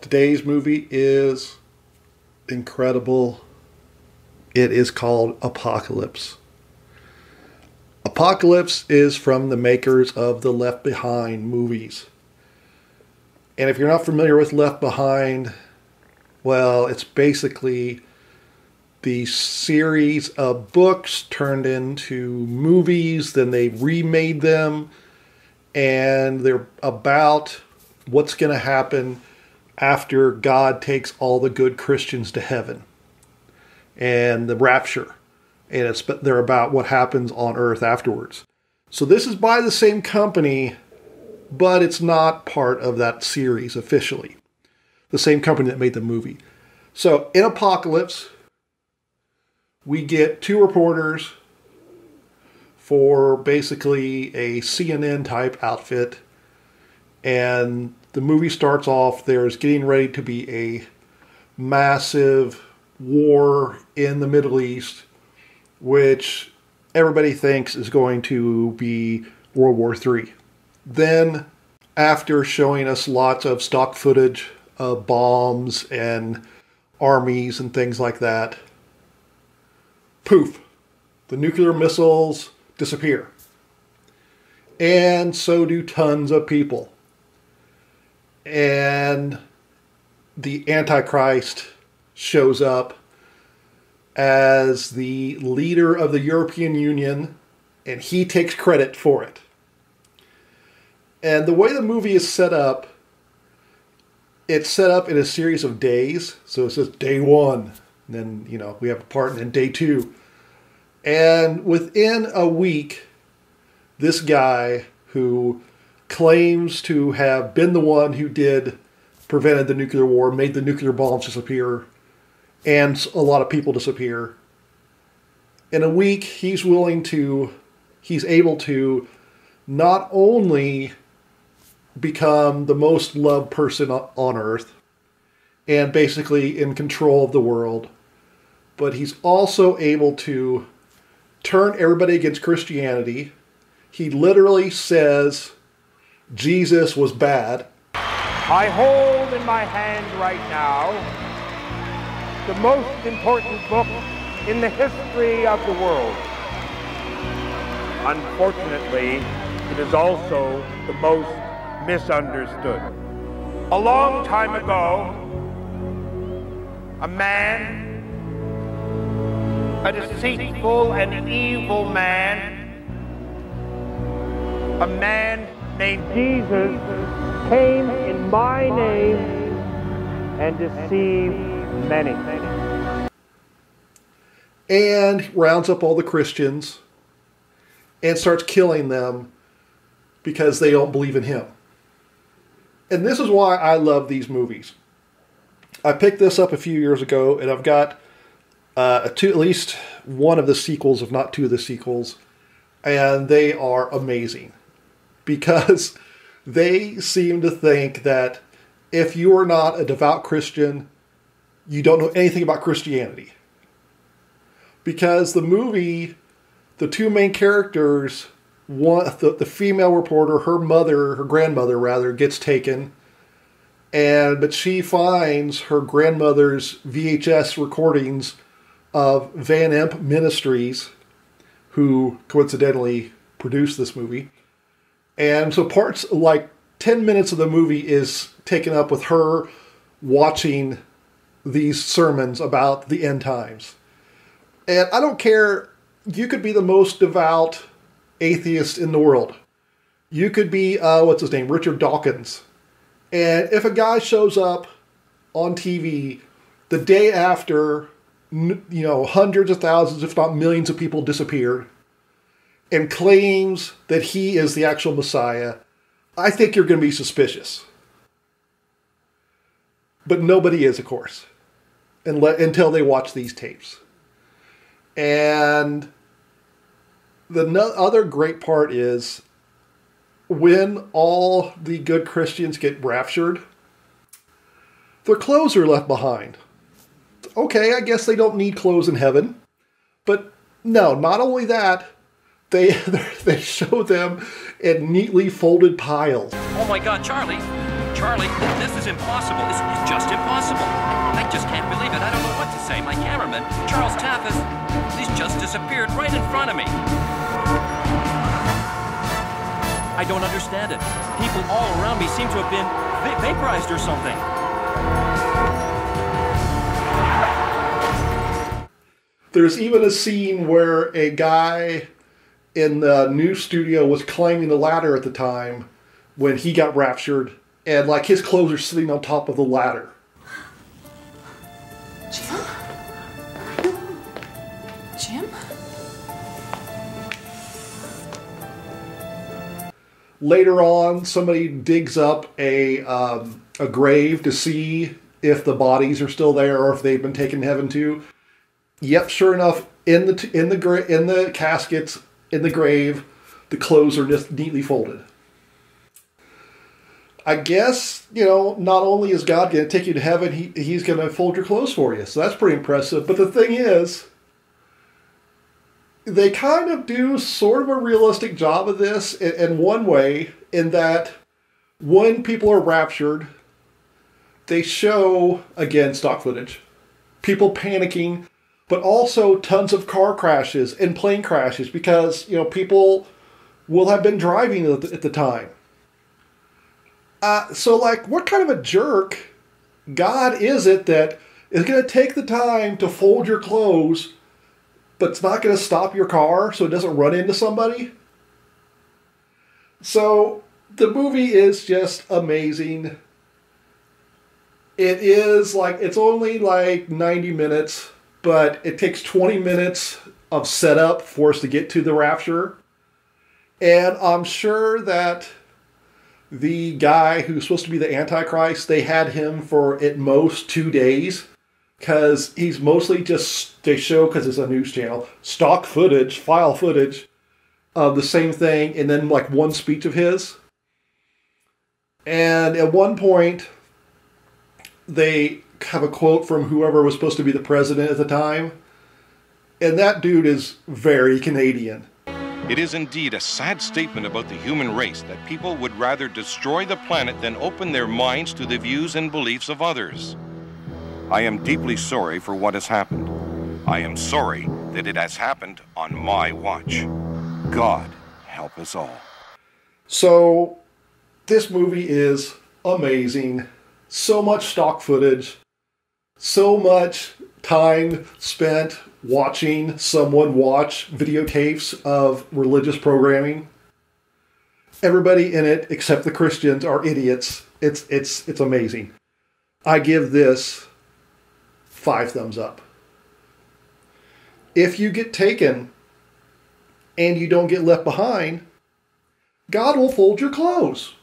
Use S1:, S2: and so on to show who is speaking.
S1: Today's movie is incredible. It is called Apocalypse. Apocalypse is from the makers of the Left Behind movies. And if you're not familiar with Left Behind, well, it's basically the series of books turned into movies, then they remade them, and they're about what's going to happen after God takes all the good Christians to heaven, and the rapture. And they're about what happens on earth afterwards. So this is by the same company, but it's not part of that series officially. The same company that made the movie. So in Apocalypse, we get two reporters for basically a CNN type outfit. And the movie starts off, there's getting ready to be a massive war in the Middle East, which everybody thinks is going to be World War III. Then, after showing us lots of stock footage of bombs and armies and things like that, poof, the nuclear missiles disappear. And so do tons of people. And the Antichrist shows up as the leader of the European Union, and he takes credit for it. And the way the movie is set up, it's set up in a series of days. So it says day one, and then, we have a part, and then day two. And within a week, this guy who claims to have been the one who prevented the nuclear war, made the nuclear bombs disappear, and a lot of people disappear. In a week, he's able to not only become the most loved person on earth and basically in control of the world, but he's also able to turn everybody against Christianity. He literally says Jesus was bad.
S2: I hold in my hand right now the most important book in the history of the world. Unfortunately, it is also the most misunderstood. A long time ago, a man, a deceitful and evil man, a man named Jesus, came in my name and deceived many.
S1: And rounds up all the Christians and starts killing them because they don't believe in him. And this is why I love these movies. I picked this up a few years ago, and I've got at least one of the sequels, if not two of the sequels, and they are amazing because they seem to think that if you are not a devout Christian, you don't know anything about Christianity. Because the movie, the two main characters, the female reporter, her grandmother gets taken, but she finds her grandmother's VHS recordings of Van Imp Ministries, who coincidentally produced this movie. And so parts, like 10 minutes of the movie is taken up with her watching these sermons about the end times. And I don't care, you could be the most devout atheist in the world. You could be, Richard Dawkins. And if a guy shows up on TV the day after, hundreds of thousands, if not millions of people disappeared, and claims that he is the actual Messiah, I think you're going to be suspicious. But nobody is, of course, until they watch these tapes. And the other great part is when all the good Christians get raptured, their clothes are left behind. Okay, I guess they don't need clothes in heaven. But no, not only that, they show them in neatly folded piles.
S3: Oh my God, Charlie, Charlie, this is impossible. It's just impossible. I just can't believe it. I don't know what to say. My cameraman, Charles Taffus, he's just disappeared right in front of me. I don't understand it. People all around me seem to have been vaporized or something.
S1: There's even a scene where a guy in the news studio was climbing the ladder at the time when he got raptured, and like his clothes are sitting on top of the ladder.
S4: Jim? Jim?
S1: Later on, somebody digs up a grave to see if the bodies are still there or if they've been taken to heaven too. Yep, sure enough, in the caskets in the grave, the clothes are just neatly folded. I guess, not only is God going to take you to heaven, he's going to fold your clothes for you. So that's pretty impressive. But the thing is, they kind of do sort of a realistic job of this in one way, in that when people are raptured, they show, again, stock footage, people panicking, but also tons of car crashes and plane crashes because, people will have been driving at the time. So, what kind of a jerk God is it that is going to take the time to fold your clothes, but it's not going to stop your car so it doesn't run into somebody? So, the movie is just amazing. It is it's only 90 minutes, but it takes 20 minutes of setup for us to get to the rapture. And I'm sure that the guy who's supposed to be the Antichrist, they had him for at most 2 days, because he's mostly just, they show, because it's a news channel, stock footage, file footage of the same thing, and then one speech of his. And at one point, they have a quote from whoever was supposed to be the president at the time, and that dude is very Canadian.
S5: It is indeed a sad statement about the human race that people would rather destroy the planet than open their minds to the views and beliefs of others. I am deeply sorry for what has happened. I am sorry that it has happened on my watch. God help us all.
S1: So, this movie is amazing. So much stock footage. So much time spent watching someone watch videotapes of religious programming. Everybody in it, except the Christians, are idiots. It's amazing. I give this 5 thumbs up. If you get taken and you don't get left behind, God will fold your clothes.